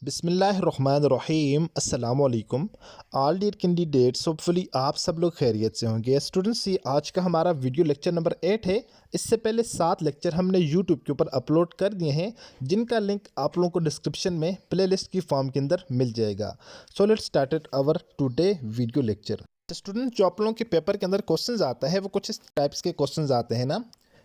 बिस्मिल्लाहिर्रहमानिर्रहीम अस्सलाम वालेकुम ऑल डियर कैंडिडेट्स। होपफुली आप सब लोग खैरियत से होंगे। स्टूडेंट्स, ये आज का हमारा वीडियो लेक्चर नंबर 8 है। इससे पहले 7 लेक्चर हमने यूट्यूब के ऊपर अपलोड कर दिए हैं, जिनका लिंक आप लोगों को डिस्क्रिप्शन में प्लेलिस्ट की फॉर्म के अंदर मिल जाएगा। So let's start our today video lecture. Student, जो आप लोगों के पेपर के अंदर क्वेश्चंस आता है वो कुछ इस टाइप्स के क्वेश्चंस आते हैं ना।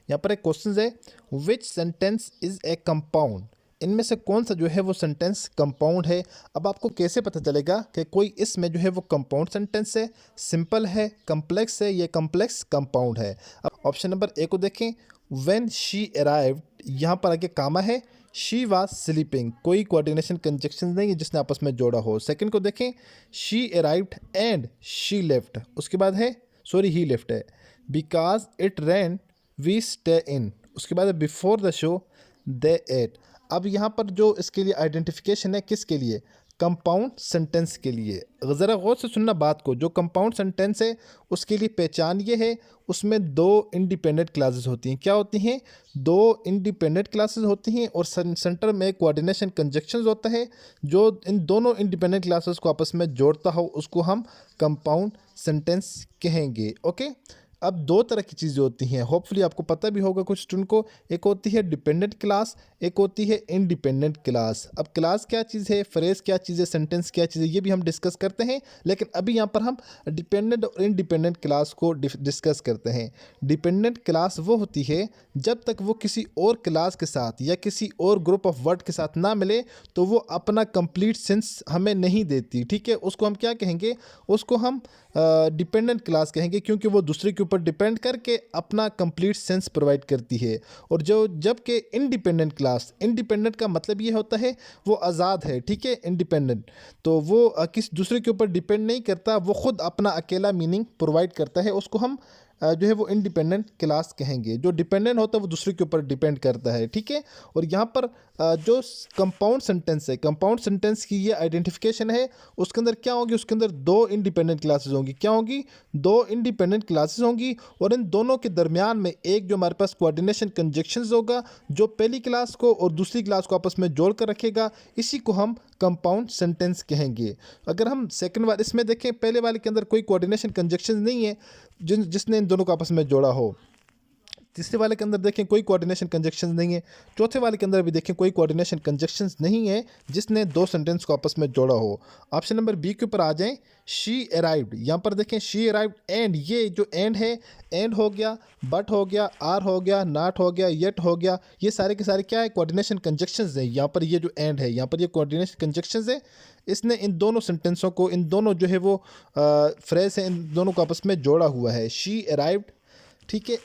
यहाँ पर एक क्वेश्चन है, विच सेंटेंस इज ए कंपाउंड। इनमें से कौन सा जो है वो सेंटेंस कंपाउंड है। अब आपको कैसे पता चलेगा कि कोई इसमें जो है वो कंपाउंड सेंटेंस है, सिंपल है, कम्प्लेक्स है, ये कम्प्लेक्स कंपाउंड है। अब ऑप्शन नंबर ए को देखें, व्हेन शी अराइव्ड, यहाँ पर आगे कामा है, शी वाज स्लीपिंग, कोई कोऑर्डिनेशन कंजक्शन नहीं है जिसने आपस में जोड़ा हो। सेकंड को देखें, she arrived and she left, उसके बाद है ही लेफ्ट है, because it ran we stay in, उसके बाद है before the show they ate. अब यहाँ पर जो इसके लिए आइडेंटिफिकेशन है, किसके लिए? कंपाउंड सेंटेंस के लिए। ज़रा गौर से सुनना बात को। जो कंपाउंड सेंटेंस है उसके लिए पहचान ये है, उसमें दो इंडिपेंडेंट क्लासेस होती हैं। क्या होती हैं? दो इंडिपेंडेंट क्लासेस होती हैं और सेंटर में कोऑर्डिनेशन कंजक्शंस होता है। जो इन दोनों इंडिपेंडेंट क्लासेस को आपस में जोड़ता हो उसको हम कंपाउंड सेंटेंस कहेंगे। ओके। अब दो तरह की चीज़ें होती हैं, होपफुली आपको पता भी होगा कुछ स्टूडेंट को। एक होती है डिपेंडेंट क्लास, एक होती है इंडिपेंडेंट क्लास। अब क्लास क्या चीज़ है, फ्रेज क्या चीज़ है, सेंटेंस क्या चीज़ है, ये भी हम डिस्कस करते हैं। लेकिन अभी यहाँ पर हम डिपेंडेंट और इंडिपेंडेंट क्लास को डिस्कस करते हैं। डिपेंडेंट क्लास वो होती है जब तक वो किसी और क्लास के साथ या किसी और ग्रुप ऑफ वर्ड के साथ ना मिले तो वो अपना कंप्लीट सेंस हमें नहीं देती। ठीक है, उसको हम क्या कहेंगे? उसको हम डिपेंडेंट क्लास कहेंगे, क्योंकि वो दूसरे के ऊपर डिपेंड करके अपना कंप्लीट सेंस प्रोवाइड करती है। और जो जबकि इंडिपेंडेंट क्लास, इंडिपेंडेंट का मतलब ये होता है वो आज़ाद है। ठीक है, इंडिपेंडेंट तो वो किसी दूसरे के ऊपर डिपेंड नहीं करता, वो खुद अपना अकेला मीनिंग प्रोवाइड करता है। उसको हम जो है वो इंडिपेंडेंट क्लास कहेंगे। जो डिपेंडेंट होता है वो दूसरे के ऊपर डिपेंड करता है। ठीक है, और यहाँ पर जो कंपाउंड सेंटेंस है, कंपाउंड सेंटेंस की ये आइडेंटिफिकेशन है। उसके अंदर क्या होगी? उसके अंदर दो इंडिपेंडेंट क्लासेस होंगी। क्या होंगी? दो इंडिपेंडेंट क्लासेस होंगी और इन दोनों के दरमियान में एक जो हमारे पास कोऑर्डिनेशन कंजक्शंस होगा, जो पहली क्लास को और दूसरी क्लास को आपस में जोड़ कर रखेगा, इसी को हम कंपाउंड सेंटेंस कहेंगे। अगर हम सेकंड वाले इसमें देखें, पहले वाले के अंदर कोई कोऑर्डिनेशन कंजक्शन नहीं है जिसने इन दोनों को आपस में जोड़ा हो। तीसरे वाले के अंदर देखें कोई कोऑर्डिनेशन कंजक्शंस नहीं है। चौथे वाले के अंदर भी देखें कोई कोऑर्डिनेशन कंजक्शंस नहीं है जिसने दो सेंटेंस को आपस में जोड़ा हो। ऑप्शन नंबर बी के ऊपर आ जाएं, शी अराइव्ड। यहाँ पर देखें शी अराइव्ड एंड, ये जो एंड है, एंड हो गया, बट हो गया, आर हो गया, नॉट हो गया, येट हो गया, ये सारे के सारे क्या है? कोऑर्डिनेशन कंजक्शंस है। यहाँ पर ये जो एंड है, यहाँ पर ये कोऑर्डिनेशन कंजक्शंस है। इसने इन दोनों सेंटेंसों को, इन दोनों जो है वो फ्रेज है, इन दोनों को आपस में जोड़ा हुआ है। शी अराइव्ड, ठीक है,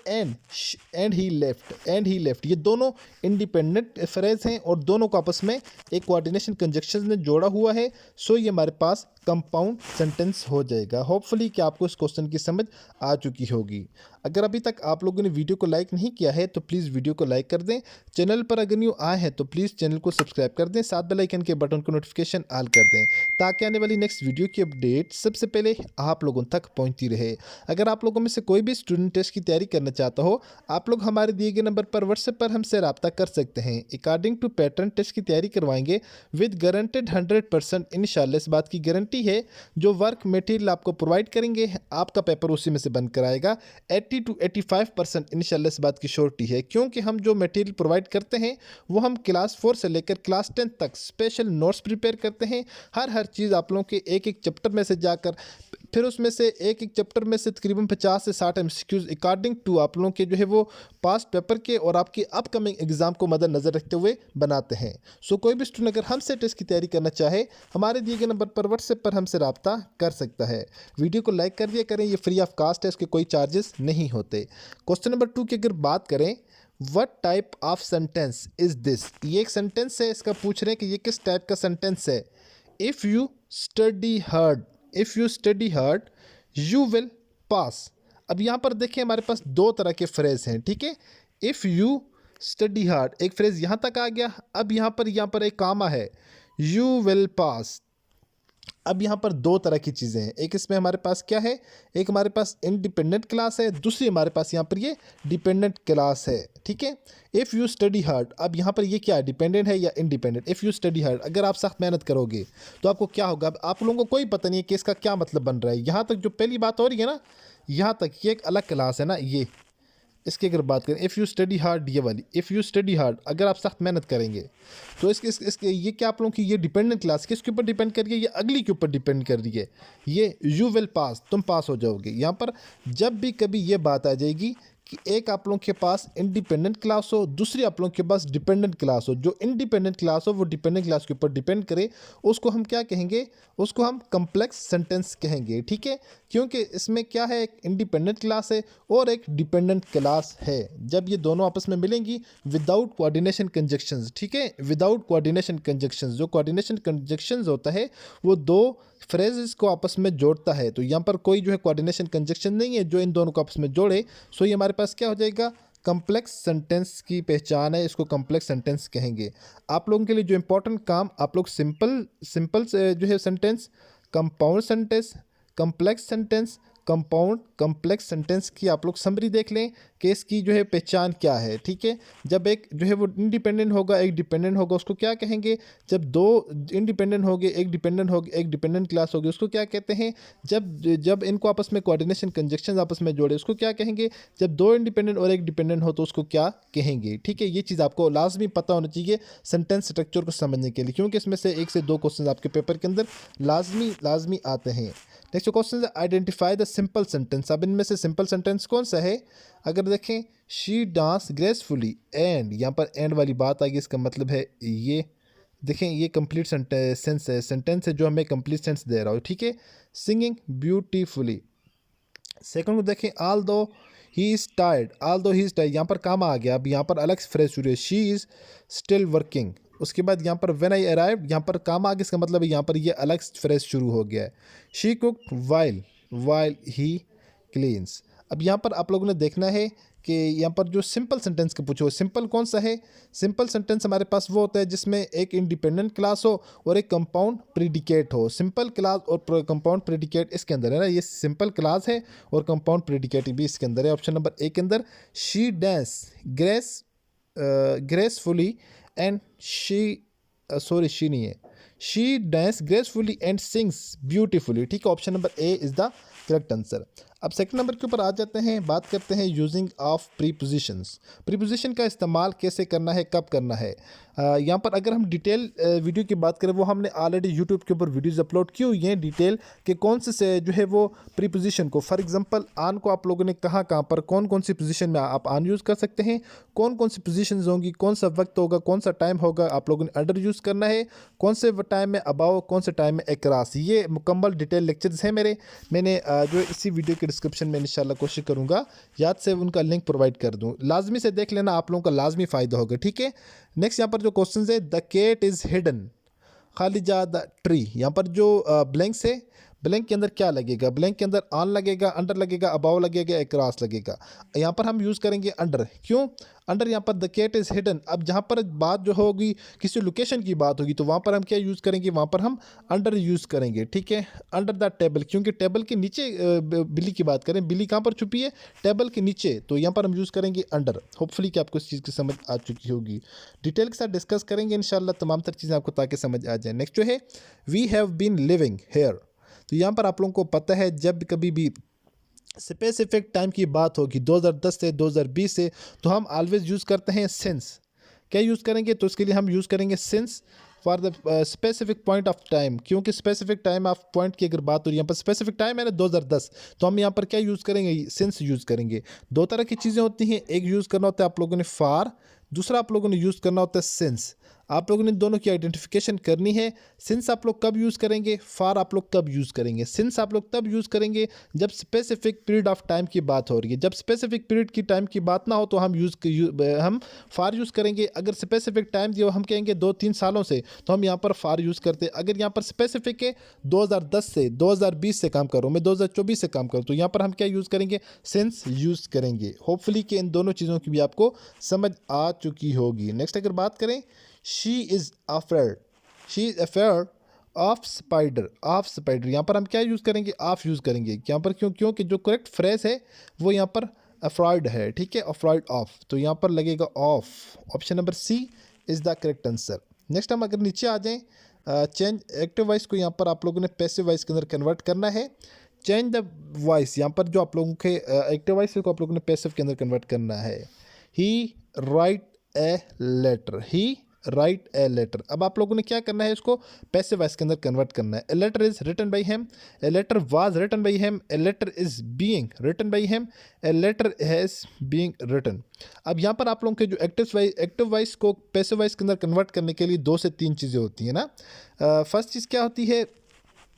and he left, and he left, ये दोनों इंडिपेंडेंट फ्रेज हैं और दोनों को आपस में एक कोऑर्डिनेशन कंजक्शन ने जोड़ा हुआ है। सो ये हमारे पास कंपाउंड सेंटेंस हो जाएगा। होपफुली कि आपको इस क्वेश्चन की समझ आ चुकी होगी। अगर अभी तक आप लोगों ने वीडियो को लाइक नहीं किया है तो प्लीज़ वीडियो को लाइक कर दें। चैनल पर अगर न्यू आए हैं तो प्लीज़ चैनल को सब्सक्राइब कर दें, साथ बेल आइकन के बटन को नोटिफिकेशन ऑल कर दें, ताकि आने वाली नेक्स्ट वीडियो की अपडेट सबसे पहले आप लोगों तक पहुंचती रहे। अगर आप लोगों में से कोई भी स्टूडेंट टेस्ट की तैयारी करना चाहता हो, आप लोग हमारे दिए गए नंबर पर व्हाट्सएप पर हमसे रब्ता कर सकते हैं। अकॉर्डिंग टू पैटर्न टेस्ट की तैयारी करवाएंगे विद गारंटेड 100%। इंशाल्लाह इस बात की गारंटी है, जो वर्क मटेरियल आपको प्रोवाइड करेंगे आपका पेपर उसी में से बन कर आएगा। 80 to 85% इंशाल्लाह इस बात की श्योरिटी है, क्योंकि हम जो मटेरियल प्रोवाइड करते हैं वो हम क्लास 4 से लेकर क्लास 10 तक स्पेशल नोट्स प्रिपेयर करते हैं। हर चीज़ आप लोगों के एक एक चैप्टर में से जाकर, फिर उसमें से एक एक चैप्टर में से तकरीबन 50 से 60 MCQs अकॉर्डिंग टू आप लोगों के जो है वो पास्ट पेपर के और आपके अपकमिंग एग्जाम को मद्देनजर रखते हुए बनाते हैं। सो कोई भी स्टूडेंट अगर हमसे टेस्ट की तैयारी करना चाहे, हमारे दिए गए नंबर पर व्हाट्सएप पर हमसे रब्ता कर सकता है। वीडियो को लाइक कर दिया करें, ये फ्री ऑफ कास्ट है, इसके कोई चार्जेस नहीं होते। क्वेश्चन नंबर 2 की अगर बात करें, what type of sentence is this, ये एक सेंटेंस है, इसका पूछ रहे हैं कि ये किस टाइप का सेंटेंस है। If you study hard, if you study hard you will pass. अब यहाँ पर देखिए हमारे पास दो तरह के फ्रेज हैं। ठीक है, इफ़ यू स्टडी हार्ड, एक फ्रेज यहाँ तक आ गया। अब यहाँ पर एक कामा है, यू विल पास। अब यहाँ पर दो तरह की चीज़ें हैं, एक इसमें हमारे पास क्या है, एक हमारे पास इंडिपेंडेंट क्लास है, दूसरी हमारे पास यहाँ पर ये डिपेंडेंट क्लास है। ठीक है, इफ़ यू स्टडी हार्ड, अब यहाँ पर ये क्या है, डिपेंडेंट है या independent. If you study hard, अगर आप सख्त मेहनत करोगे तो आपको क्या होगा। अब आप लोगों को कोई पता नहीं है कि इसका क्या मतलब बन रहा है। यहाँ तक जो पहली बात हो रही है ना, यहाँ तक ये एक अलग क्लास है ना, ये इसकी अगर बात करें, इफ़ यू स्टडी हार्ड, ये वाली इफ़ यू स्टडी हार्ड, अगर आप सख्त मेहनत करेंगे तो इसके ये क्या आप लोगों की ये डिपेंडेंट क्लास किसके ऊपर डिपेंड कर रही है, ये अगली के ऊपर डिपेंड कर रही है। ये यू विल पास, तुम पास हो जाओगे। यहाँ पर जब भी कभी ये बात आ जाएगी कि एक आप लोगों के पास इंडिपेंडेंट क्लास हो, दूसरी आप लोगों के पास डिपेंडेंट क्लास हो, जो इंडिपेंडेंट क्लास हो वो डिपेंडेंट क्लास के ऊपर डिपेंड करे, उसको हम क्या कहेंगे, उसको हम कम्प्लेक्स सेंटेंस कहेंगे। ठीक है, क्योंकि इसमें क्या है, एक इंडिपेंडेंट क्लास है और एक डिपेंडेंट क्लास है। जब ये दोनों आपस में मिलेंगी विदाउट कोऑर्डिनेशन कंजक्शंस, ठीक है, विदाउट कोऑर्डिनेशन कंजक्शंस, जो कोऑर्डिनेशन कंजक्शंस होता है वो दो फ्रेजेस को आपस में जोड़ता है। तो यहाँ पर कोई जो है कोऑर्डिनेशन कंजक्शन नहीं है जो इन दोनों को आपस में जोड़े। सो ये हमारे पास क्या हो जाएगा, कम्प्लेक्स सेंटेंस की पहचान है, इसको कम्प्लेक्स सेंटेंस कहेंगे। आप लोगों के लिए जो इंपॉर्टेंट काम, आप लोग सिंपल जो है sentence, compound sentence, complex sentence, compound complex sentence की आप लोग समरी देख लें कि इसकी जो है पहचान क्या है। ठीक है, जब एक जो है वो इंडिपेंडेंट होगा, एक डिपेंडेंट होगा, उसको क्या कहेंगे। जब दो इंडिपेंडेंट हो गए, एक डिपेंडेंट हो गए, एक डिपेंडेंट क्लास होगी, उसको क्या कहते हैं। जब इनको आपस में कोऑर्डिनेशन कंजक्शन आपस में जोड़े, उसको क्या कहेंगे। जब दो इंडिपेंडेंट और एक डिपेंडेंट हो तो उसको क्या कहेंगे। ठीक है, ये चीज़ आपको लाजमी पता होना चाहिए सेंटेंस स्ट्रक्चर को समझने के लिए, क्योंकि इसमें से 1 से 2 क्वेश्चन आपके पेपर के अंदर लाजमी आते हैं। नेक्स्ट क्वेश्चन है आइडेंटिफाई द सिंपल सेंटेंस। अब इनमें से सिंपल सेंटेंस कौन सा है। अगर देखें, शी डांस ग्रेसफुली एंड, यहाँ पर एंड वाली बात आ गई, इसका मतलब है ये देखें, ये कंप्लीट सेंटेंस है, सेंटेंस है जो हमें कंप्लीट सेंस दे रहा हो। ठीक है, सिंगिंग ब्यूटीफुली। सेकंड को देखें, ऑल दो ही इज़ टायर्ड, ऑल दो ही इज़ टायर्ड, यहाँ पर काम आ गया। अब यहाँ पर अलग फ्रेज शुरू है, शी इज़ स्टिल वर्किंग। उसके बाद यहाँ पर व्हेन आई अराइव्ड, यहाँ पर काम आ गया, इसका मतलब है यहाँ पर ये अलग फ्रेज शुरू हो गया है। She cooked while he cleans. अब यहाँ पर आप लोगों ने देखना है कि यहाँ पर जो सिंपल सेंटेंस का पूछो, सिंपल कौन सा है। सिंपल सेंटेंस हमारे पास वो होता है जिसमें एक इंडिपेंडेंट क्लास हो और एक कंपाउंड प्रेडिकेट हो। सिंपल क्लास और कंपाउंड प्रेडिकेट इसके अंदर है ना, ये सिंपल क्लास है और कंपाउंड प्रेडिकेट भी इसके अंदर है। ऑप्शन नंबर ए के अंदर she dance gracefully and she नहीं है, she dance gracefully and sings beautifully. ठीक है, option number A is the correct answer. अब सेकंड नंबर के ऊपर आ जाते हैं, बात करते हैं यूजिंग ऑफ प्रीपोजिशंस। प्रीपोजिशन का इस्तेमाल कैसे करना है, कब करना है। यहाँ पर अगर हम डिटेल वीडियो की बात करें, वो हमने ऑलरेडी यूट्यूब के ऊपर वीडियोज़ अपलोड की हुई हैं डिटेल कि कौन से जो है वो प्रीपोजिशन को, फॉर एग्जांपल आन को आप लोगों ने कहाँ पर कौन कौन सी पोजीशन में आप आन यूज़ कर सकते हैं, कौन कौन सी पोजीशंस होंगी, कौन सा वक्त होगा, कौन सा टाइम होगा, आप लोगों ने अंडर यूज़ करना है, कौन से टाइम में अबाव, कौन से टाइम में अक्रॉस। ये मुकम्मल डिटेल लेक्चर्स हैं मैंने जो इसी वीडियो के डिस्क्रिप्शन में इंशाल्लाह कोशिश करूँगा याद से उनका लिंक प्रोवाइड कर दूँ, लाजमी से देख लेना, आप लोगों का लाजमी फ़ायदा होगा। ठीक है, नेक्स्ट यहाँ पर जो क्वेश्चन है, द केट इज़ हिडन खाली जा द ट्री। यहाँ पर जो ब्लैंक्स है, ब्लैंक के अंदर क्या लगेगा, ब्लैंक के अंदर ऑन लगेगा, अंडर लगेगा, अबाव लगेगा, अक्रॉस लगेगा। यहाँ पर हम यूज़ करेंगे अंडर। क्यों अंडर, यहाँ पर द केट इज़ हिडन। अब जहाँ पर बात जो होगी किसी लोकेशन की बात होगी तो वहाँ पर हम क्या यूज़ करेंगे, वहाँ पर हम अंडर यूज़ करेंगे। ठीक है, अंडर द टेबल, क्योंकि टेबल के नीचे बिल्ली की बात करें, बिल्ली कहाँ पर छुपी है, टेबल के नीचे, तो यहाँ पर हम यूज़ करेंगे अंडर। होपफुली कि आपको इस चीज़ की समझ आ चुकी होगी। डिटेल के साथ डिस्कस करेंगे इंशाल्लाह तमाम तर चीज़ें आपको ताकि समझ आ जाए। नेक्स्ट जो है, we have been living here. तो यहाँ पर आप लोगों को पता है जब कभी भी स्पेसिफिक टाइम की बात होगी 2010 से 2020 से, तो हम ऑलवेज यूज़ करते हैं सिंस। क्या यूज़ करेंगे, तो इसके लिए हम यूज़ करेंगे since for the specific point of time, क्योंकि स्पेसिफिक टाइम ऑफ पॉइंट की अगर बात हो रही है, यहाँ पर स्पेसिफिक टाइम है ना 2010, तो हम यहाँ पर क्या यूज़ करेंगे, सिंस यूज़ करेंगे। दो तरह की चीज़ें होती हैं, एक यूज़ करना होता है आप लोगों ने फॉर, दूसरा आप लोगों ने यूज़ करना होता है सिंस। आप लोगों ने दोनों की आइडेंटिफिकेशन करनी है। सिंस आप लोग कब यूज़ करेंगे, फॉर आप लोग कब यूज़ करेंगे। सिंस आप लोग तब यूज़ करेंगे जब स्पेसिफिक पीरियड ऑफ टाइम की बात हो रही है। जब स्पेसिफिक पीरियड की टाइम की बात ना हो तो हम फॉर यूज़ करेंगे। अगर स्पेसिफिक टाइम जो हम कहेंगे 2-3 सालों से, तो हम यहाँ पर फॉर यूज़ करते हैं। अगर यहाँ पर स्पेसिफिक है 2010 से 2020 से काम कर रहा हूँ मैं, 2024 से काम करूँ, तो यहाँ पर हम क्या यूज़ करेंगे, सिंस यूज़ करेंगे। होपफुली कि इन दोनों चीज़ों की भी आपको समझ आ चुकी होगी। नेक्स्ट अगर बात करें, she is afraid of spider, of spider, यहाँ पर हम क्या यूज़ करेंगे, ऑफ यूज़ करेंगे यहाँ पर, क्योंकि जो करेक्ट फ्रेज है वो यहाँ पर अफ्रॉइड है, ठीक है, अफ्रॉइड ऑफ, तो यहाँ पर लगेगा off. Option number C is the correct answer. Next हम अगर नीचे आ जाएं, चेंज एक्टिव वॉइस को यहाँ पर आप लोगों ने पैसिव वॉइस के अंदर कन्वर्ट करना है। चेंज द वॉइस, यहाँ पर जो आप लोगों के एक्टिव वॉइस को आप लोगों ने पैसिव के अंदर कन्वर्ट करना है। He write a letter, he write a letter. अब आप लोगों ने क्या करना है, इसको पैसिव वॉइस के अंदर कन्वर्ट करना है। A letter is written by him, a letter was written by him, a letter is being written by him, a letter has being written. अब यहाँ पर आप लोगों के जो एक्टिव वॉइस को पैसिव वॉइस के अंदर कन्वर्ट करने के लिए 2 से 3 चीज़ें होती हैं ना। फर्स्ट चीज़ क्या होती है,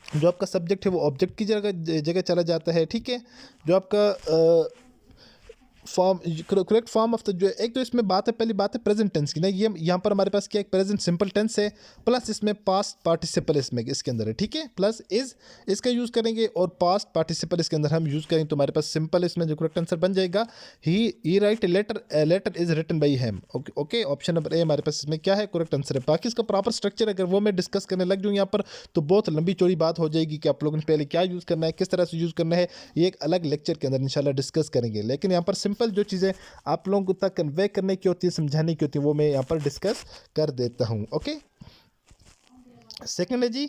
जो आपका सब्जेक्ट है वो ऑब्जेक्ट की जगह चला जाता है, ठीक है। जो आपका form, correct form of the, जो एक तो इसमें बात है, पहली बात है प्रेजेंट टेंस की ना, ये यहाँ पर हमारे पास क्या एक प्रेजेंट सिंपल टेंस है, प्लस इसमें पास्ट पार्टिसिपल इसमें इसके अंदर है, ठीक है, प्लस इज इसका यूज़ करेंगे और पास्ट पार्टिसिपल इसके अंदर हम यूज़ करेंगे, तो हमारे पास सिंपल इसमें जो करेक्ट आंसर बन जाएगा he write letter, letter is written by him. Okay, option number A हमारे पास इसमें क्या है, करेक्ट आंसर है। बाकी इसका प्रॉपर स्ट्रक्चर अगर वो मैं डिस्कस करने लग जाऊँ यहाँ पर तो बहुत लंबी चौड़ी बात हो जाएगी कि आप लोगों ने पहले क्या यूज़ करना है, किस तरह से यूज़ करना है, ये एक अलग लेक्चर के अंदर इंशाल्लाह डिस्कस करेंगे। लेकिन यहाँ पर सिंपल जो चीज़ें आप लोगों तक कन्वे करने की होती है, समझाने की होती है, वो मैं यहाँ पर डिस्कस कर देता हूँ। ओके, सेकंड है जी,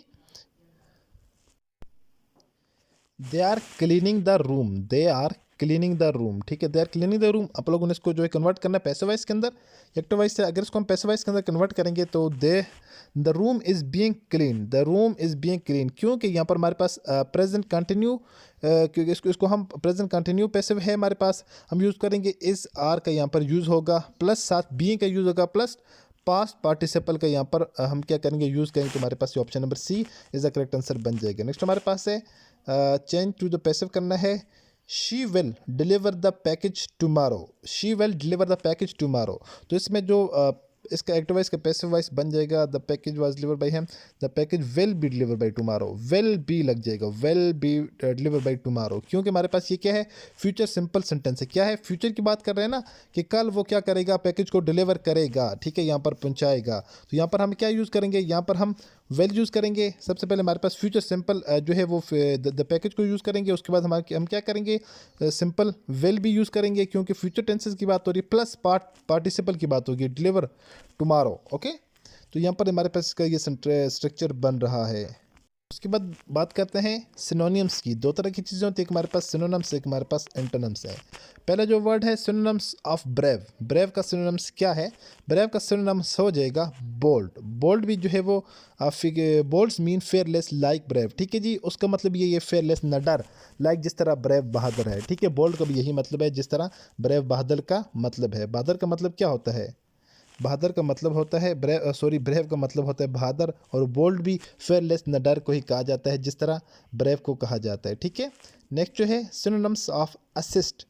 they are cleaning the room, they are cleaning the room, ठीक है, they are cleaning the room. आप लोगों ने इसको जो है कन्वर्ट करना है पैसिव वॉइस के अंदर, एक्टिव वॉइस से अगर इसको हम पैसिव वॉइस के अंदर कन्वर्ट करेंगे तो the room is being clean, the room is being clean, क्योंकि यहाँ पर हमारे पास प्रेजेंट कंटिन्यू, क्योंकि इसको हम प्रेजेंट कंटिन्यू पैसिव है हमारे पास, हम यूज़ करेंगे इज़ आर का यहाँ पर यूज़ होगा, प्लस साथ बीइंग का यूज़ होगा, प्लस पास्ट पार्टिसिपल का यहाँ पर हम क्या करेंगे, यूज़ करेंगे, तो हमारे पास ये option number C is the correct answer बन जाएगा। नेक्स्ट हमारे पास है चेंज टू द पैसिव करना है, she will deliver the package tomorrow, she will deliver the package tomorrow, तो इसमें जो इसका एक्टिव वॉइस का पैसिव वॉइस बन जाएगा, the package was deliver by him, the package will be deliver by tomorrow, will be लग जाएगा, will be deliver by tomorrow, क्योंकि हमारे पास ये क्या है, फ्यूचर सिंपल सेंटेंस है, क्या है, फ्यूचर की बात कर रहे हैं ना, कि कल वो क्या करेगा, पैकेज को डिलीवर करेगा, ठीक है, यहाँ पर पहुँचाएगा, तो यहाँ पर हम क्या यूज़ करेंगे, यहाँ पर हम वेल यूज़ करेंगे। सबसे पहले हमारे पास फ्यूचर सिंपल जो है वो द पैकेज को यूज़ करेंगे, उसके बाद हम क्या करेंगे, सिंपल वेल भी यूज़ करेंगे, क्योंकि फ्यूचर टेंसेस की बात हो रही है, प्लस पार्टिसिपल की बात होगी, डिलीवर टुमारो। ओके, तो यहाँ पर हमारे पास इसका ये स्ट्रक्चर बन रहा है। उसके बाद बात करते हैं सिनोनिम्स की। 2 तरह की चीज़ें होती है, एक हमारे पास सिनोनिम्स, एक हमारे पास एंटोनिम्स है। पहला जो वर्ड है सिनोनिम्स ऑफ ब्रेव, ब्रेव का सिनोनिम्स क्या है, ब्रेव का सिनोनिम्स हो जाएगा बोल्ड, बोल्ड भी जो है वो बोल्ड्स मीन फेयरलेस लाइक ब्रेव, ठीक है जी, उसका मतलब ये फेयरलेस न डर, लाइक जिस तरह ब्रेव बहादुर है, ठीक है, बोल्ड का भी यही मतलब है, जिस तरह ब्रेव बहादुर का मतलब है। बहादुर का मतलब क्या होता है, बहादुर का मतलब होता है ब्रेव का मतलब होता है बहादुर, और बोल्ड भी फेयरलेस न डर को ही कहा जाता है, जिस तरह ब्रेव को कहा जाता है, ठीक है। नेक्स्ट जो है सिनोनिम्स ऑफ असिस्ट,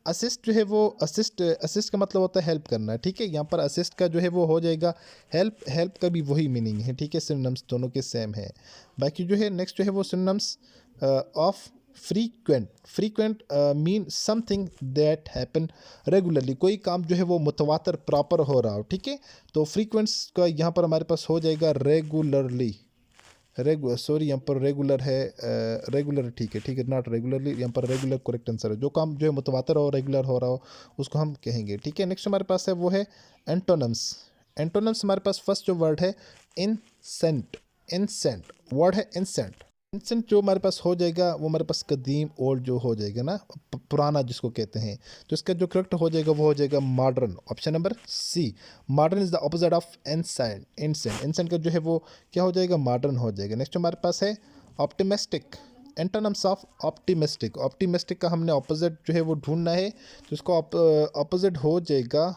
असिस्ट जो है वो असिस्ट का मतलब होता है हेल्प करना, ठीक है, यहाँ पर असिस्ट का जो है वो हो जाएगा हेल्प, हेल्प का भी वही मीनिंग है, ठीक है, सिनोनिम्स दोनों के सेम है। बाकी जो है नेक्स्ट जो है वो synonyms of frequent, frequent mean something that happen regularly, कोई काम जो है वो मुतवातर प्रॉपर हो रहा हो, ठीक है, तो फ्रीक्वेंट्स का यहाँ पर हमारे पास हो जाएगा रेगुलरली, सॉरी यहाँ पर रेगुलर है, रेगुलर, ठीक है, नॉट रेगुलरली, यहाँ पर रेगुलर करेक्ट आंसर है, जो काम जो है मुतवातर हो, रेगुलर हो रहा हो, उसको हम कहेंगे, ठीक है। नेक्स्ट हमारे पास है वो है एंटोनम्स, एंटोनम्स हमारे पास फर्स्ट जो वर्ड है इंसेंट, इंसेंट वर्ड है इंसेंट, इंसेंट जो हमारे पास हो जाएगा वो हमारे पास कदीम ओल्ड जो हो जाएगा ना, पुराना जिसको कहते हैं, तो इसका जो करेक्ट हो जाएगा वो हो जाएगा modern, option number C, modern is the opposite of ancient, ancient, ancient का जो है वो क्या हो जाएगा, मॉडर्न हो जाएगा। नेक्स्ट हमारे पास है optimistic, antonyms of optimistic, optimistic का हमने ऑपोजिट जो है वो ढूंढना है, तो इसको ऑपोजिट हो जाएगा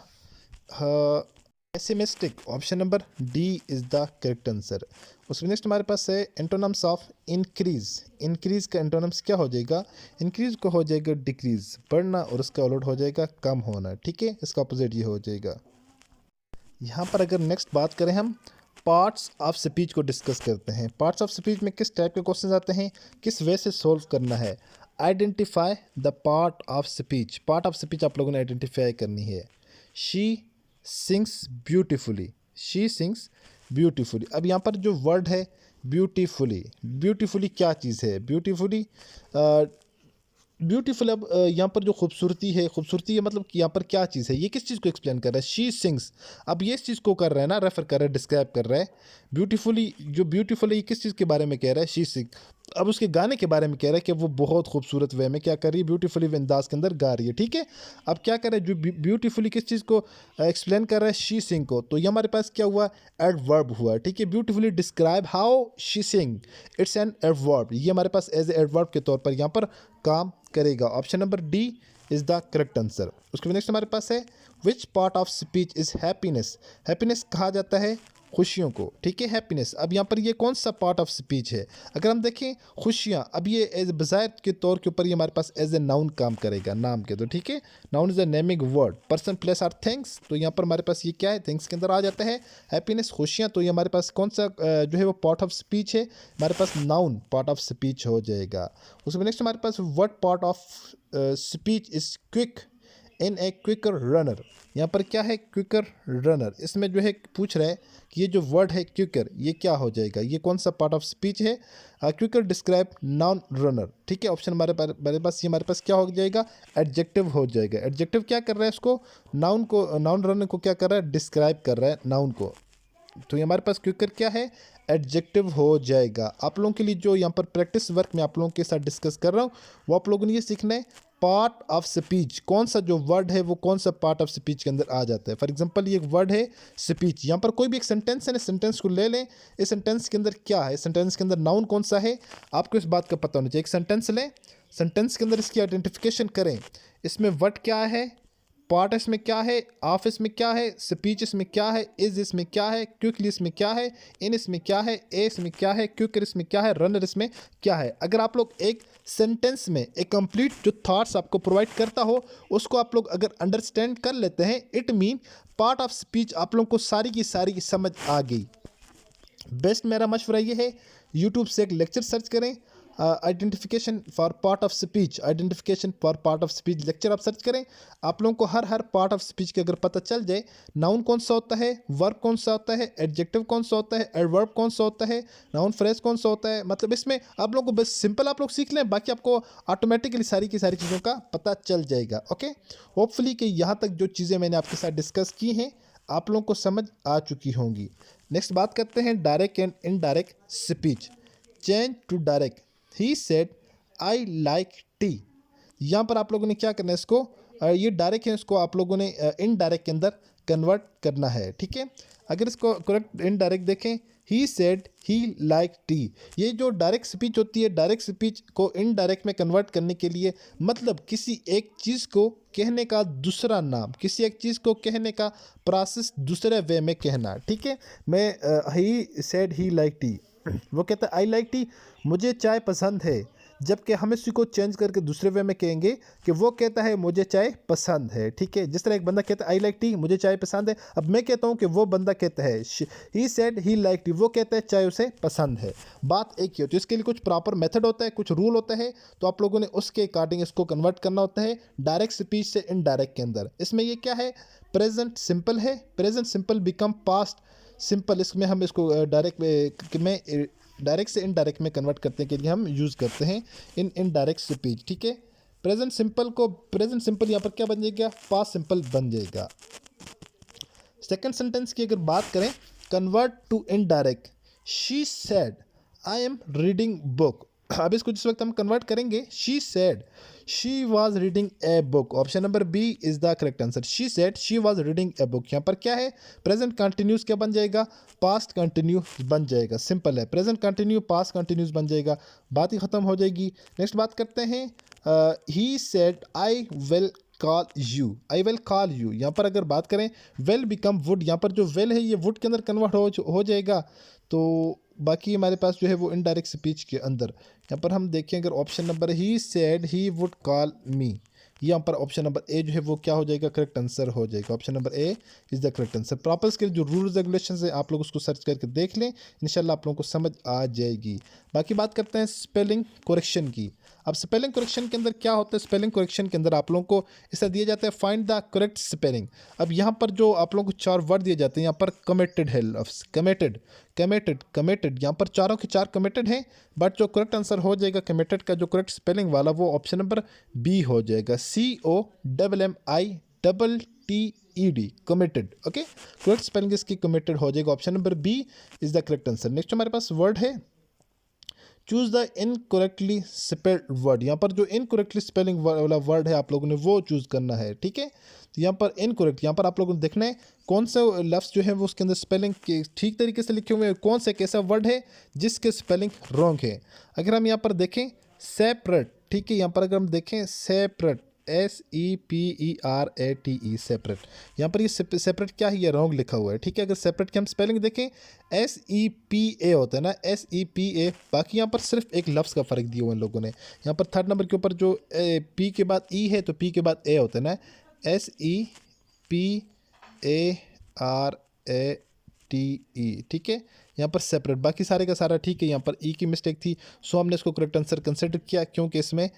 pessimistic, option number D is the correct answer. उसके नेक्स्ट हमारे पास है एंटोनम्स ऑफ इंक्रीज, इंक्रीज का एंटोनम्स क्या हो जाएगा, इंक्रीज को हो जाएगा डिक्रीज, बढ़ना, और उसका उलट हो जाएगा कम होना, ठीक है, इसका अपोजिट ये हो जाएगा। यहाँ पर अगर नेक्स्ट बात करें हम पार्ट्स ऑफ स्पीच को डिस्कस करते हैं, पार्ट्स ऑफ स्पीच में किस टाइप के क्वेश्चन आते हैं, किस वे से सोल्व करना है। Identify the part of speech, part of speech आप लोगों ने आइडेंटिफाई करनी है। She sings beautifully, she sings beautifully. अब यहाँ पर जो वर्ड है ब्यूटीफुली, ब्यूटीफुली क्या चीज़ है? Beautifully beautiful. अब यहाँ पर जो खूबसूरती है मतलब कि यहाँ पर क्या चीज़ है, ये किस चीज़ को एक्सप्लेन कर रहा है? She sings. अब ये इस चीज़ को कर रहा है ना, रेफर कर रहा है, डिस्क्राइब कर रहा है। ब्यूटीफुली, जो ब्यूटीफुल है ये किस चीज़ के बारे में कह रहा है? शी सिंग। अब उसके गाने के बारे में कह रहा है कि वो बहुत खूबसूरत वे में क्या कर रही है, ब्यूटीफुली वे अंदाज के अंदर गा रही है। ठीक है, अब क्या कर रहा है, जो ब्यूटीफुली किस चीज़ को एक्सप्लेन कर रहा है? शी सिंग को। तो ये हमारे पास क्या हुआ? एडवर्ब हुआ। ठीक है, beautifully describe how she Singh, it's an adverb. ये हमारे पास एज ए एडवर्ब के तौर पर यहाँ पर काम करेगा। Option number D is the correct answer. उसके बाद नेक्स्ट हमारे पास है which part of speech is happiness. Happiness कहा जाता है खुशियों को। ठीक है, हैप्पीनेस। अब यहाँ पर ये कौन सा पार्ट ऑफ स्पीच है? अगर हम देखें खुशियाँ, अब ये एज बजाय के तौर के ऊपर ये हमारे पास एज ए नाउन काम करेगा, नाम के। तो ठीक है, noun is a naming word, person place or things. तो यहाँ पर हमारे पास ये क्या है? थिंग्स के अंदर आ जाता है हैप्पीनेस, खुशियाँ। तो ये हमारे पास कौन सा जो है वो पार्ट ऑफ स्पीच है? हमारे पास नाउन पार्ट ऑफ स्पीच हो जाएगा। उसमें नेक्स्ट हमारे पास what part of speech is quick in a quicker runner. यहाँ पर क्या है? Quicker runner. इसमें जो है पूछ रहा है कि ये जो वर्ड है क्विकर, ये क्या हो जाएगा? ये कौन सा पार्ट ऑफ स्पीच है? Quicker describe noun runner. ठीक है, ऑप्शन हमारे पास ये हमारे पास क्या हो जाएगा? एडजेक्टिव हो जाएगा। एडजेक्टिव क्या कर रहा है? इसको नाउन रनर को क्या कर रहा है? डिस्क्राइब कर रहा है नाउन को। तो ये हमारे पास क्विकर क्या है? एडजेक्टिव हो जाएगा। आप लोगों के लिए जो यहाँ पर प्रैक्टिस वर्क में आप लोगों के साथ डिस्कस कर रहा हूँ, वो आप लोगों ने ये सीखना है पार्ट ऑफ स्पीच, कौन सा जो वर्ड है वो कौन सा पार्ट ऑफ स्पीच के अंदर आ जाता है। फॉर एग्जांपल ये एक वर्ड है स्पीच। यहाँ पर कोई भी एक सेंटेंस है ना, सेंटेंस को ले लें। इस सेंटेंस के अंदर क्या है? सेंटेंस के अंदर नाउन कौन सा है? आपको इस बात का पता होना चाहिए। एक सेंटेंस लें, सेंटेंस के अंदर इसकी आइडेंटिफिकेशन करें। इसमें वर्ड क्या है, पार्ट इसमें क्या है, ऑफ इसमें क्या है, स्पीच इसमें क्या है, इज इसमें क्या है, क्विकली इसमें क्या है, इन इसमें क्या है, ए इसमें क्या है, क्विकर इसमें क्या है, रनर इसमें क्या है। अगर आप लोग एक सेंटेंस में एक कंप्लीट जो थॉट्स आपको प्रोवाइड करता हो, उसको आप लोग अगर अंडरस्टैंड कर लेते हैं, it mean part of speech आप लोगों को सारी की सारी समझ आ गई। बेस्ट मेरा मशवरा ये है, यूट्यूब से एक लेक्चर सर्च करें, identification for part of speech, identification for part of speech lecture आप सर्च करें। आप लोगों को हर पार्ट ऑफ स्पीच के अगर पता चल जाए, नाउन कौन सा होता है, वर्ब कौन सा होता है, एडजेक्टिव कौन सा होता है, एडवर्ब कौन सा होता है, नाउन फ्रेज कौन सा होता है, मतलब इसमें आप लोगों को बस सिंपल आप लोग सीख लें, बाकी आपको ऑटोमेटिकली सारी की सारी चीज़ों का पता चल जाएगा। ओके, होपफुली कि यहाँ तक जो चीज़ें मैंने आपके साथ डिस्कस की हैं आप लोगों को समझ आ चुकी होंगी। नेक्स्ट बात करते हैं direct and indirect speech. Change to direct, he said I like tea. यहाँ पर आप लोगों ने क्या करना है, इसको ये डायरेक्ट है, इसको आप लोगों ने इनडायरेक्ट के अंदर कन्वर्ट करना है। ठीक है, अगर इसको करेक्ट इनडायरेक्ट देखें, he said he like T. ये जो डायरेक्ट स्पीच होती है, डायरेक्ट स्पीच को इनडायरेक्ट में कन्वर्ट करने के लिए मतलब किसी एक चीज़ को कहने का दूसरा नाम, किसी एक चीज़ को कहने का प्रोसेस दूसरे वे में कहना। ठीक है, मैं he said he like T, वो कहता है आई लाइक टी, मुझे चाय पसंद है। जबकि हम इसी को चेंज करके दूसरे वे में कहेंगे कि वो कहता है मुझे चाय पसंद है। ठीक है, जिस तरह एक बंदा कहता है आई लाइक टी, मुझे चाय पसंद है। अब मैं कहता हूँ कि वो बंदा कहता है he said he like T, वो कहता है चाय उसे पसंद है। बात एक ही होती है, इसके लिए कुछ प्रॉपर मेथड होता है, कुछ रूल होता है, तो आप लोगों ने उसके अकॉर्डिंग इसको कन्वर्ट करना होता है डायरेक्ट स्पीच से इनडायरेक्ट के अंदर। इसमें ये क्या है, प्रेजेंट सिंपल है, present simple become past simple. इसमें हम इसको डायरेक्ट से इनडायरेक्ट में कन्वर्ट करने के लिए हम यूज़ करते हैं इन इनडायरेक्ट स्पीच। ठीक है, प्रेजेंट सिंपल यहाँ पर क्या बन जाएगा, पास्ट सिंपल बन जाएगा। सेकंड सेंटेंस की अगर बात करें, convert to indirect, she said I am reading book. अब इसको जिस वक्त हम कन्वर्ट करेंगे, she said she was reading a book. Option number B is the correct answer. She said she was reading a book. यहाँ पर क्या है, प्रेजेंट कंटिन्यूस क्या बन जाएगा, पास्ट कंटिन्यूस बन जाएगा। सिंपल है, प्रेजेंट कंटिन्यू पास्ट कंटिन्यूस बन जाएगा, बात ही खत्म हो जाएगी। नेक्स्ट बात करते हैं, ही said I will call you, I will call you. यहाँ पर अगर बात करें, वेल बिकम वुड, यहाँ पर जो वेल है ये वुड के अंदर कन्वर्ट हो जाएगा। तो बाकी हमारे पास जो है वो इनडायरेक्ट स्पीच के अंदर यहाँ पर हम देखें, अगर option number he said he would call मी, यहाँ पर ऑप्शन नंबर ए जो है वो क्या हो जाएगा, करेक्ट आंसर हो जाएगा। Option number A is the correct answer. Proper के जो रूल्स रेगुलेशन है आप लोग उसको सर्च करके देख लें, इंशाल्लाह आप लोगों को समझ आ जाएगी। बाकी बात करते हैं स्पेलिंग करेक्शन की। अब स्पेलिंग करेक्शन के अंदर क्या होता है, स्पेलिंग करेक्शन के अंदर आप लोगों को इससे दिया जाता है फाइंड द करेक्ट स्पेलिंग। अब यहाँ पर जो आप लोगों को 4 वर्ड दिए जाते हैं, यहाँ पर कमिटेड है लफ्स, कमिटेड कमिटेड कमिटेड, यहाँ पर चारों के 4 कमिटेड हैं, बट जो करेक्ट आंसर हो जाएगा कमिटेड का जो करेक्ट स्पेलिंग वाला वो ऑप्शन नंबर बी हो जाएगा, COMMITTED, committed. Okay, correct spelling इसकी कमिटेड हो जाएगा, option number B is the correct answer. Next हमारे पास वर्ड है choose the incorrectly spelled word. यहाँ पर जो इनकरेक्टली स्पेलिंग वाला वर्ड है आप लोगों ने वो चूज करना है, ठीक है। तो यहाँ पर इनकरेक्ट, यहाँ पर आप लोगों ने देखना है कौन सा लफ्ज़ जो है वो उसके अंदर स्पेलिंग के ठीक तरीके से लिखे हुए हैं, कौन सा एक ऐसा वर्ड है जिसके स्पेलिंग रॉन्ग है। अगर हम यहाँ पर देखें सेपरेट, ठीक है, यहाँ पर अगर हम देखें सेपरेट, SEPERATE, सेपरेट, यहाँ पर ये सेपरेट क्या है, ये रॉन्ग लिखा हुआ है, ठीक है। अगर सेपरेट की हम स्पेलिंग देखें SEPA होता है ना, SEPA, बाकी यहाँ पर सिर्फ एक लफ्ज़ का फ़र्क दिया हुआ है लोगों ने। यहाँ पर थर्ड नंबर के ऊपर जो P के बाद E है तो P के बाद A होता है ना, SEPARATE, ठीक है। यहाँ पर सेपरेट, बाकी सारे का सारा ठीक है। यहाँ पर ई की मिस्टेक थी, सो हमने इसको करेक्ट आंसर कंसिडर किया क्योंकि इसमें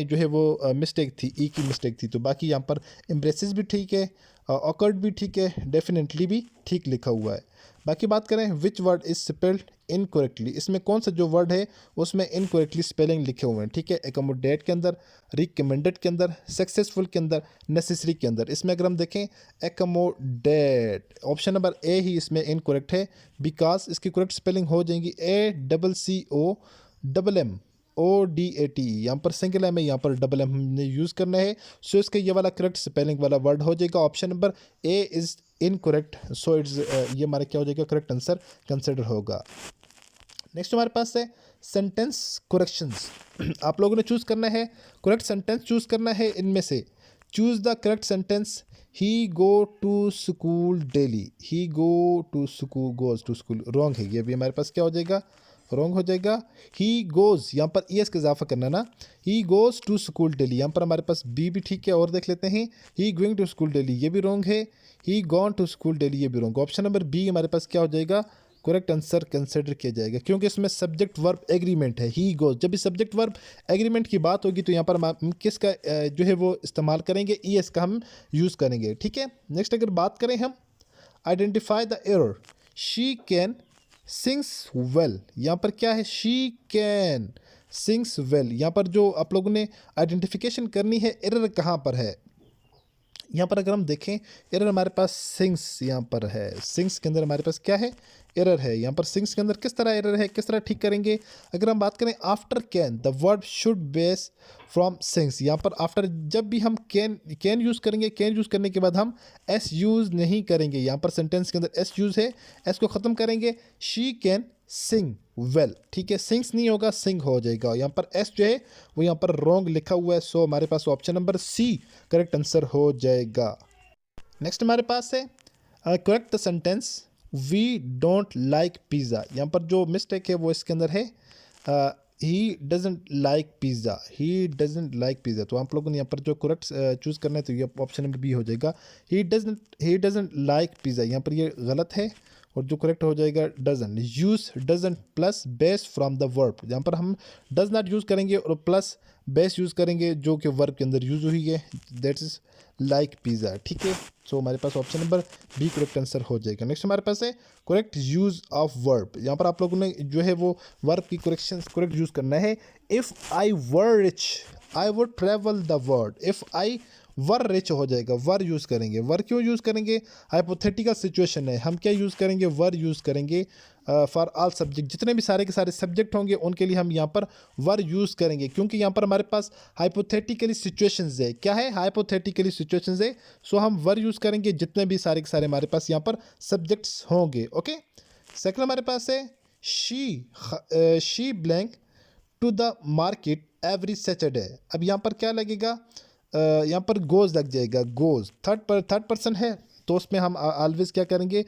जो है वो मिस्टेक थी, ई की मिस्टेक थी। तो बाकी यहाँ पर एम्ब्रेसिस भी ठीक है, ऑकर्ड भी ठीक है, डेफिनेटली भी ठीक लिखा हुआ है। बाकी बात करें which word is spelled incorrectly, इसमें कौन सा जो वर्ड है उसमें इनकरेक्टली स्पेलिंग लिखे हुए हैं, ठीक है। एकोमोडेट के अंदर, रिकमेंडेड के अंदर, सक्सेसफुल के अंदर, नेसेसरी के अंदर। इसमें अगर हम देखें एकोमोडेट, ऑप्शन नंबर ए ही इसमें इनकरेक्ट है, बिकॉज इसकी करेक्ट स्पेलिंग हो जाएंगी ACCOMMODATE, यहाँ पर सिंगल एम है, यहाँ पर डबल एम हमने यूज़ करना है, सो इसका ये वाला करेक्ट स्पेलिंग वाला वर्ड हो जाएगा, option number A is incorrect, so it's ये हमारा क्या हो जाएगा, करेक्ट आंसर कंसिडर होगा। नेक्स्ट हमारे पास है सेंटेंस करेक्शंस। आप लोगों ने चूज़ करना है करेक्ट सेंटेंस, चूज़ करना है इनमें से, choose the correct sentence. He go to school daily, he go to school, goes to school, wrong है, ये भी हमारे पास क्या हो जाएगा, रॉन्ग हो जाएगा। ही गोज़, यहाँ पर ES का इजाफा करना ना, he goes to school daily, यहाँ पर हमारे पास बी भी ठीक है। और देख लेते हैं he going to school daily, ये भी रॉन्ग है। He gone to school daily, ये भी रॉन्ग। ऑप्शन नंबर बी हमारे पास क्या हो जाएगा, करेक्ट आंसर कंसिडर किया जाएगा क्योंकि इसमें सब्जेक्ट वर्ब एग्रीमेंट है, ही गोज़। जब भी सब्जेक्ट वर्ब एग्रीमेंट की बात होगी तो यहाँ पर हम किसका जो है वो इस्तेमाल करेंगे, ES का हम यूज़ करेंगे, ठीक है। नेक्स्ट अगर बात करें हम identify the error, she can sings well, यहाँ पर क्या है, शी कैन सिंग्स वेल। यहाँ पर जो आप लोगों ने आइडेंटिफिकेशन करनी है एरर कहाँ पर है, यहाँ पर अगर हम देखें एरर हमारे पास सिंग्स यहाँ पर है, सिंग्स के अंदर हमारे पास क्या है, एरर है। यहाँ पर सिंग्स के अंदर किस तरह एरर है, किस तरह ठीक करेंगे। अगर हम बात करें after can, the verb should base from sings, यहाँ पर आफ्टर जब भी हम कैन यूज़ करेंगे, कैन यूज़ करने के बाद हम एस यूज़ नहीं करेंगे। यहाँ पर सेंटेंस के अंदर एस यूज़ है, एस को ख़त्म करेंगे, शी कैन सिंग वेल, ठीक है, सिंग्स नहीं होगा, सिंग हो जाएगा। यहाँ पर एस जो है वो यहाँ पर रॉन्ग लिखा हुआ है, सो हमारे पास option number C correct answer हो जाएगा। नेक्स्ट हमारे पास है correct the sentence we don't like pizza, यहाँ पर जो मिस्टेक है वो इसके अंदर है he doesn't like pizza, he doesn't like pizza. तो आप लोगों ने यहाँ पर जो करेक्ट चूज़ करना है तो ये ऑप्शन नंबर बी हो जाएगा, ही डजेंट लाइक पिज़्ज़ा। यहाँ पर ये गलत है और जो करेक्ट हो जाएगा does, use does plus base from the verb, यहाँ पर हम डज नॉट यूज़ करेंगे और प्लस बेस यूज़ करेंगे जो कि वर्ब के अंदर यूज़ हुई है, दैट इज़ लाइक पिज़्ज़ा, ठीक है। सो हमारे पास option number B correct answer हो जाएगा। नेक्स्ट हमारे पास है करेक्ट यूज़ ऑफ वर्ब, यहाँ पर आप लोगों ने जो है वो वर्ब की करेक्ट यूज़ करना है। If I were rich I would travel the world, if I were rich हो जाएगा, वर यूज़ करेंगे। वर क्यों यूज़ करेंगे, हाइपोथेटिकल सिचुएशन है, हम क्या यूज़ करेंगे, वर यूज़ करेंगे फॉर ऑल सब्जेक्ट, जितने भी सारे के सारे सब्जेक्ट होंगे उनके लिए हम यहाँ पर वर यूज़ करेंगे क्योंकि यहाँ पर हमारे पास हाइपोथेटिकली सिचुएशंस है, क्या है, हाइपोथेटिकली सिचुएशंस है, सो हम वर यूज़ करेंगे जितने भी सारे के सारे हमारे पास यहाँ पर सब्जेक्ट्स होंगे। ओके, सेकंड हमारे पास है she blank to the market every Saturday. अब यहाँ पर क्या लगेगा, यहाँ पर गोज़ लग जाएगा, गोज़ थर्ड पर्सन है तो उसमें हम ऑलवेज क्या करेंगे,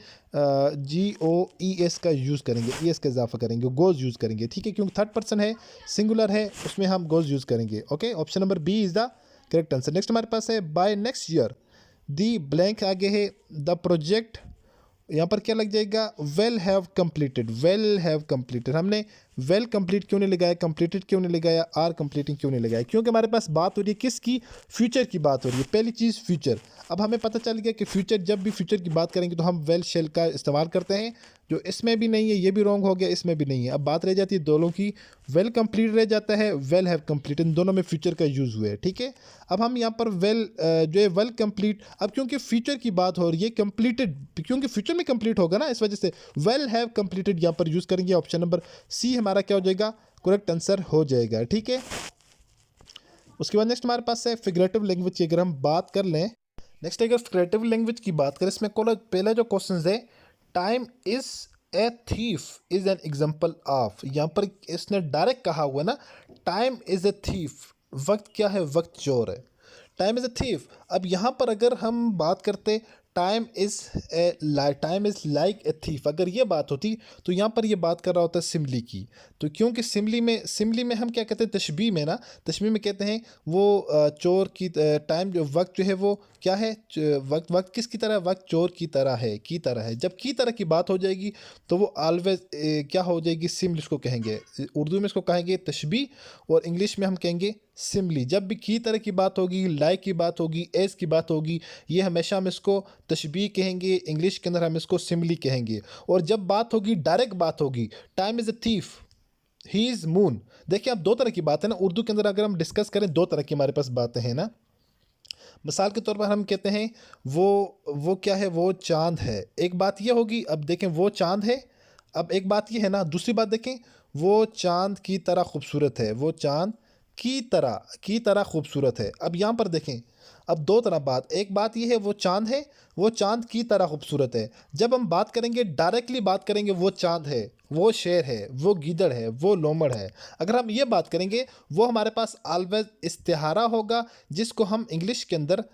GOES का यूज़ करेंगे, ES का इजाफा करेंगे, गोज़ यूज़ करेंगे, ठीक है, क्योंकि थर्ड पर्सन है, सिंगुलर है, उसमें हम गोज़ यूज़ करेंगे। Okay, option number B is the correct answer. Next हमारे पास है by next year the blank, आगे है द प्रोजेक्ट, यहाँ पर क्या लग जाएगा, we'll have completed, we'll have completed. हमने वेल कंप्लीट क्यों नहीं लगाया, कंप्लीटेड क्यों नहीं लगाया, आर कंप्लीटिंग क्यों नहीं लगाया, क्योंकि हमारे पास बात हो रही है किसकी, फ्यूचर की बात हो रही है। पहली चीज़ फ्यूचर। अब हमें पता चल गया कि फ्यूचर, जब भी फ्यूचर की बात करेंगे तो हम वेल शेल का इस्तेमाल करते हैं, जो इसमें भी नहीं है, ये भी रॉन्ग हो गया, इसमें भी नहीं है। अब बात रह जाती है दोनों की, वेल कंप्लीट रह जाता है, वेल हैव कंप्लीट, इन दोनों में फ्यूचर का यूज़ हुआ है, ठीक है। अब हम यहाँ पर वेल जो है वेल कंप्लीट, अब क्योंकि फ्यूचर की बात हो रही है, कंप्लीटेड क्योंकि फ्यूचर में कंप्लीट होगा ना, इस वजह से वेल हैव कंप्लीटेड यहाँ पर यूज़ करेंगे। ऑप्शन नंबर सी हमारा क्या हो जाएगा, करेक्ट आंसर हो जाएगा, ठीक है। उसके बाद नेक्स्ट हमारे पास है फिगरेटिव लैंग्वेज की अगर हम बात कर लें। नेक्स्ट अगर फिगरेटिव लैंग्वेज की बात करें, इसमें पहला जो क्वेश्चन है, time is a thief is an example of, यहाँ पर इसने डायरेक्ट कहा हुआ ना, टाइम इज ए थीफ, वक्त क्या है, वक्त चोर है, टाइम इज ए थीफ। अब यहाँ पर अगर हम बात करते time is like a thief, अगर ये बात होती तो यहाँ पर ये बात कर रहा होता है सिमली की। तो क्योंकि सिमली में हम क्या कहते हैं, तशबीह में ना, तशबीह में कहते हैं वो चोर की टाइम, जो वक्त जो है वो क्या है, वक्त किसकी तरह, वक्त चोर की तरह है। जब की तरह की बात हो जाएगी तो वो ऑलवेज क्या हो जाएगी, सिमली इसको कहेंगे, उर्दू में इसको कहेंगे तशबीह, और इंग्लिश में हम कहेंगे सिमली। जब भी की तरह की बात होगी, लाइक की बात होगी, एज की बात होगी, ये हमेशा हम इसको तशबीह कहेंगे, इंग्लिश के अंदर हम इसको सिमली कहेंगे। और जब बात होगी, डायरेक्ट बात होगी, time is a thief, he is moon. देखिए, अब दो तरह की बात है ना, उर्दू के अंदर अगर हम डिस्कस करें, दो तरह की हमारे पास बातें हैं ना। मिसाल के तौर पर हम कहते हैं वो क्या है, वो चांद है, एक बात ये होगी। अब देखें, वो चांद है, अब एक बात ये है ना, दूसरी बात देखें, वो चांद की तरह खूबसूरत है, वो चांद की तरह खूबसूरत है। अब यहाँ पर देखें, अब दो तरह बात, एक बात ये है वो चांद है, वो चांद की तरह खूबसूरत है। जब हम बात करेंगे, डायरेक्टली बात करेंगे, वो चांद है, वो शेर है, वो गीदड़ है, वो लोमड़ है, अगर हम ये बात करेंगे, वो हमारे पास ऑलवेज इस्तिहारा होगा, जिसको हम इंग्लिश के अंदर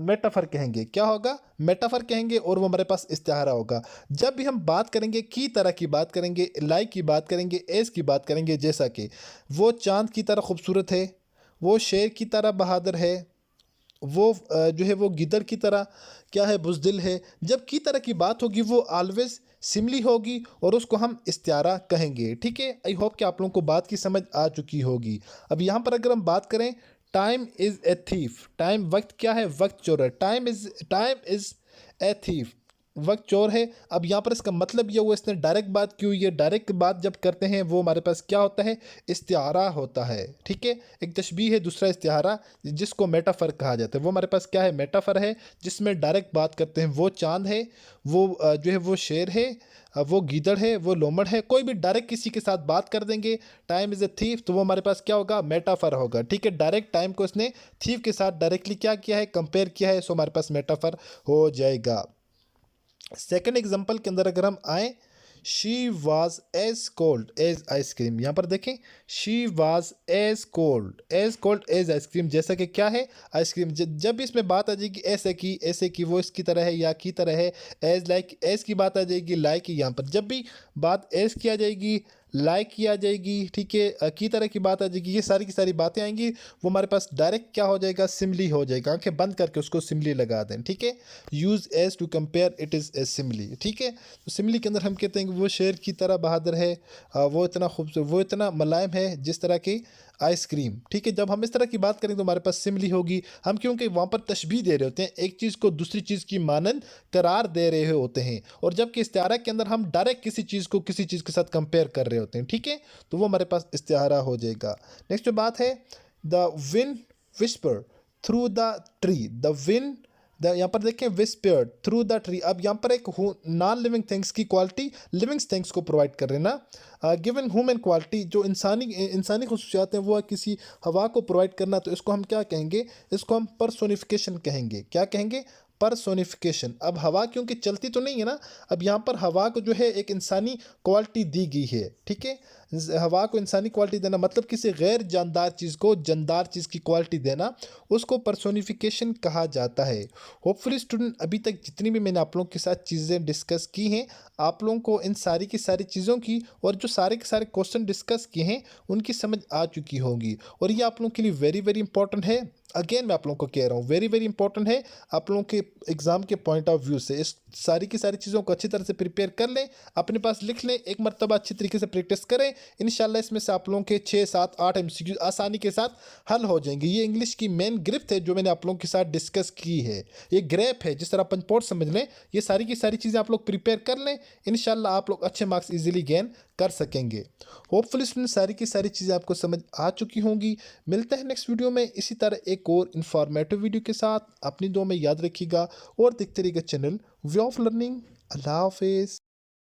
मेटाफर कहेंगे। क्या होगा, मेटाफर कहेंगे, और वो हमारे पास इस्तिहारा होगा। जब भी हम बात करेंगे, की तरह की बात करेंगे, लाइक की बात करेंगे, एज की बात करेंगे, जैसा कि वो चांद की तरह खूबसूरत है, वो शेर की तरह बहादुर है, वो जो है वो गिदड़ की तरह क्या है, बुज़दिल है। जब की तरह की बात होगी, वो ऑलवेज सिमली होगी, और उसको हम इस्तिआरा कहेंगे, ठीक है। आई होप कि आप लोगों को बात की समझ आ चुकी होगी। अब यहाँ पर अगर हम बात करें, time is a thief, time वक्त क्या है, वक्त चोर है, टाइम इज़ ए थीफ, वक्त चोर है। अब यहाँ पर इसका मतलब ये हुआ, इसने डायरेक्ट बात की हुई है। डायरेक्ट बात जब करते हैं, वो हमारे पास क्या होता है, इस्तिआरा होता है, ठीक है। एक तशबीह है, दूसरा इस्तिआरा, जिसको मेटाफर कहा जाता है। वो हमारे पास क्या है, मेटाफर है, जिसमें डायरेक्ट बात करते हैं। वो चांद है, वो जो है वो शेर है, वो गीदड़ है, वो लोमड़ है, कोई भी डायरेक्ट किसी के साथ बात कर देंगे, टाइम इज़ ए थीफ, तो वो हमारे पास क्या होगा, मेटाफर होगा, ठीक है। डायरेक्ट टाइम को इसने थीफ के साथ डायरेक्टली क्या किया है, कंपेयर किया है, सो हमारे पास मेटाफर हो जाएगा। सेकेंड एग्जाम्पल के अंदर अगर हम आए, she was as cold as ice cream, यहाँ पर देखें, she was as cold as ice cream, जैसा कि क्या है, आइसक्रीम। जब भी इसमें बात आ जाएगी ऐसे की, वो इसकी तरह है या की तरह है, एज की बात आ जाएगी, लाइक की, यहाँ पर जब भी बात एज की आ जाएगी, लाइक की आ जाएगी, ठीक है, की तरह की बात आ जाएगी, ये सारी की सारी बातें आएंगी, वो हमारे पास डायरेक्ट क्या हो जाएगा, सिमली हो जाएगा। आंखें बंद करके उसको सिमली लगा दें, ठीक है। Use as to compare, it is a simile, ठीक है। तो सिमली के अंदर हम कहते हैं कि वो शेर की तरह बहादुर है, वो इतना खूबसूरत, वो इतना मुलायम है जिस तरह की आइसक्रीम, ठीक है। जब हम इस तरह की बात करेंगे तो हमारे पास सिमली होगी। हम क्योंकि वहाँ पर तशबीह दे रहे होते हैं, एक चीज़ को दूसरी चीज़ की मानंद करार दे रहे होते हैं, और जबकि इस्तिआरा के अंदर हम डायरेक्ट किसी चीज़ को किसी चीज़ के साथ कंपेयर कर रहे होते हैं, ठीक है। तो वो हमारे पास इस्तिआरा हो जाएगा। नेक्स्ट जो बात है, the wind whisper through the tree, the wind, यहाँ पर देखें, विस्पर्ड थ्रू द ट्री। अब यहाँ पर एक नॉन लिविंग थिंग्स की क्वालिटी लिविंग थिंग्स को प्रोवाइड कर रहे हैं ना, गिवन ह्यूमन क्वालिटी, जो इंसानी खसूसियात हैं, वो है किसी हवा को प्रोवाइड करना, तो इसको हम क्या कहेंगे, इसको हम पर्सोनिफिकेशन कहेंगे। क्या कहेंगे, पर्सोनिफिकेशन। अब हवा क्योंकि चलती तो नहीं है ना, अब यहाँ पर हवा को जो है एक इंसानी क्वालिटी दी गई है, ठीक है। हवा को इंसानी क्वालिटी देना मतलब किसी गैर जानदार चीज़ को जानदार चीज़ की क्वालिटी देना, उसको पर्सोनिफिकेशन कहा जाता है। होपफुली स्टूडेंट अभी तक जितनी भी मैंने आप लोगों के साथ चीज़ें डिस्कस की हैं, आप लोगों को इन सारी की सारी चीज़ों की और जो सारे के सारे क्वेश्चन डिस्कस किए हैं उनकी समझ आ चुकी होगी। और ये आप लोगों के लिए वेरी वेरी इंपॉर्टेंट है। अगेन मैं आप लोगों को कह रहा हूँ वेरी वेरी इंपॉर्टेंट है आप लोगों के एग्जाम के पॉइंट ऑफ व्यू से। इस सारी की सारी चीज़ों को अच्छी तरह से प्रिपेयर कर लें, अपने पास लिख लें, एक मरतबा अच्छी तरीके से प्रैक्टिस करें। इंशाल्लाह इसमें से आप लोगों के 6 7 8 एमसीक्यू आसानी के साथ हल हो जाएंगे। ये इंग्लिश की मेन गिरफ्त है जो मैंने आप लोगों के साथ डिस्कस की है, ये ग्रेप है, जिस तरह पंचपोर्ट समझ लें। ये सारी की सारी चीज़ें आप लोग प्रिपेयर कर लें, इंशाल्लाह आप लोग अच्छे मार्क्स इजीली गेन कर सकेंगे। होपफुली स्टूडेंट सारी की सारी चीज़ें आपको समझ आ चुकी होंगी। मिलते हैं नेक्स्ट वीडियो में इसी तरह एक और इन्फॉर्मेटिव वीडियो के साथ। अपनी दुआ में याद रखिएगा और देखते रहिएगा चैनल वे ऑफ लर्निंग। अल्लाह हाफिज़।